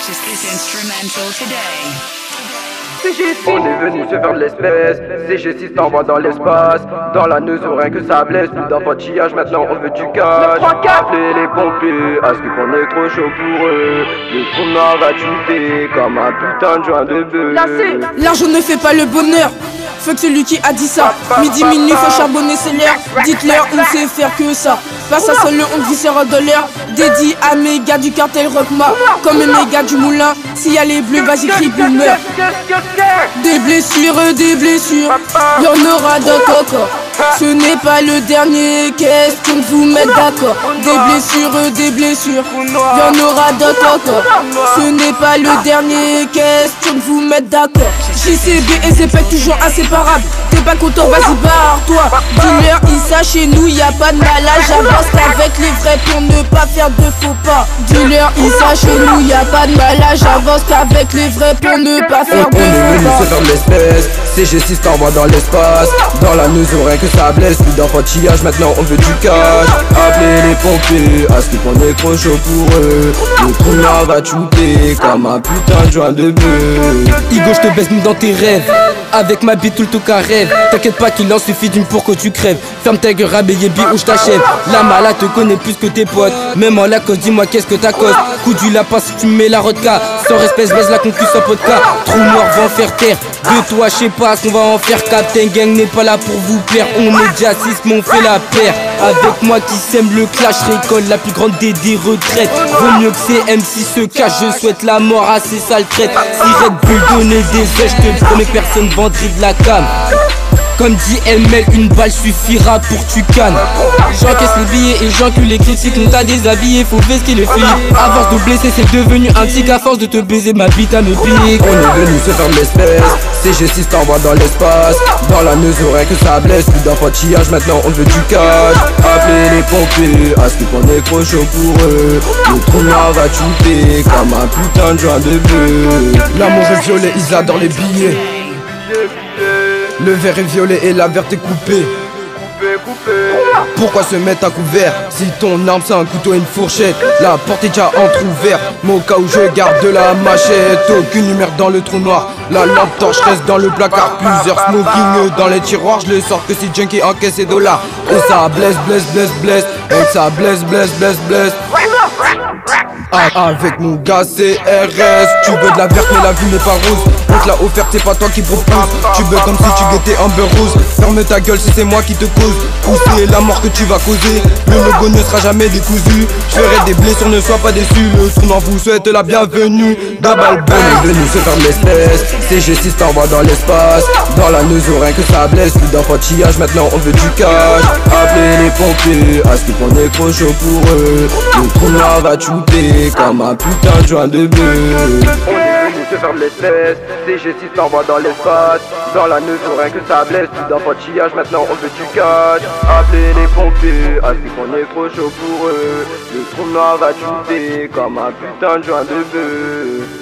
purchase this instrumental today. On est venu se faire de l'espèce. CG6 t'envoie dans l'espace. Dans la neuse, rien que ça blesse. Plus d'enfantillage, maintenant on veut du cash. Appelez les pompiers, à ce qu'on est trop chaud pour eux. Le tournoi va chuter comme un putain de joint de bœuf. L'argent ne fait pas le bonheur. Fuck celui qui a dit ça. Midi, minuit, faut charbonner, c'est l'heure. Dites-leur, on sait faire que ça. Passe à seul le honte viscéral de l'heure. Dédié à mes gars du cartel Rockma. Comme mes gars du moulin. S'il y a les bleus, vas-y, crie boomer. Des blessures, y'en aura d'autres. Ce n'est pas le dernier, question de vous mettre d'accord. Des blessures, y'en aura d'autres. Ce n'est pas le dernier, question de vous mettre d'accord. JCB et ZP toujours inséparables. T'es pas content, vas-y barre-toi. Dis-leur, Issa, chez nous y'a pas de malade. J'avance qu'avec les vrais pour ne pas faire de faux pas. Dis-leur, Issa, chez nous y'a pas de malade. J'avance qu'avec les vrais pour ne pas faire de faux pas. On est venu se faire de l'espèce. CG6 t'envoie dans l'espace. Dans la neuse, rien que ça blesse. Plus d'enfantillage, maintenant on veut du cash. Appelez les pompiers, à ce qu'on est trop chaud pour eux. Le tournoi va chuter comme un putain de joint de bœuf. Igo, je te baisse nous dans tes rêves. Avec ma bite tout le tout qu'un rêve. T'inquiète pas qu'il en suffit d'une pour que tu crèves. Ferme ta gueule, rabais bi ou je t'achève. La malade te connaît plus que tes potes. Même en la cause, dis-moi qu'est-ce que t'as cause. Coup du lapin si tu me mets la rodka. Sans respect, baisse la concu sans podcast. Trou noir va en faire terre. De toi, je sais pas ce qu'on va en faire. Captain Gang n'est pas là pour vous plaire. On est déjà 6 mais on fait la paire. Avec moi qui sème le clash, récolte la plus grande des retraites. Vaut mieux que ces MC se cachent. Je souhaite la mort à ces sales traites. Si Red Bull donnait des ailes, je te promets que personne vendrait de la cam. Comme dit ML, une balle suffira pour tu cannes. J'encaisse les billets et j'encule les critiques. On t'a déshabillé, faut vesquer le flic. À force de blesser, c'est devenu un tic. À force de te baiser, ma bite à me pique. On est venu se faire de l'espèce. CG6 t'envoie dans l'espace. Dans la neuse, rien que ça blesse. Plus d'enfantillage, maintenant on veut du cash. Appelez les pompiers, à ce qu'on est trop chaud pour eux. Le tournoi va chuter comme un putain de joint de bœuf. L'amour est violet, ils adorent les billets. Le verre est violet et la verte est coupée. Pourquoi se mettre à couvert si ton arme c'est un couteau et une fourchette? La porte est déjà entrouverte, mais au cas où je garde de la machette. Aucune lumière dans le trou noir, la lampe torche reste dans le placard. Plusieurs smoking dans les tiroirs, je les sors que si junkie encaisse ses dollars. Et ça blesse, et ça blesse. Avec mon gars CRS, tu veux de la verte mais la vie n'est pas rose. On te l'a offert, c'est pas toi qui propose. Tu veux comme si tu guettais Amber Rose. Ferme ta gueule si c'est moi qui te cause. Ou c'est la mort que tu vas causer. Le logo ne sera jamais décousu. Je ferai des blessures, ne sois pas déçu. Le tournoi vous souhaite la bienvenue. Double bang. On est venu se faire de l'espèce. CG6 t'envoie dans l'espace. Dans la neuse, rien que ça blesse. Plus d'enfantillage, maintenant on veut du cash. Appelez les pompiers, à ce qu'on est trop chaud pour eux. Le tournoi va chuter comme un putain de joint de bœuf. On est venu se faire de l'espèce. CG6 t'envoie dans l'espace. Dans la neuse, rien que ça blesse. Plus d'enfantillage, maintenant on veut du cash. Appelez les pompiers, à ce qu'on est trop chaud pour eux. Le tournoi va chuter comme un putain de joint de bœuf.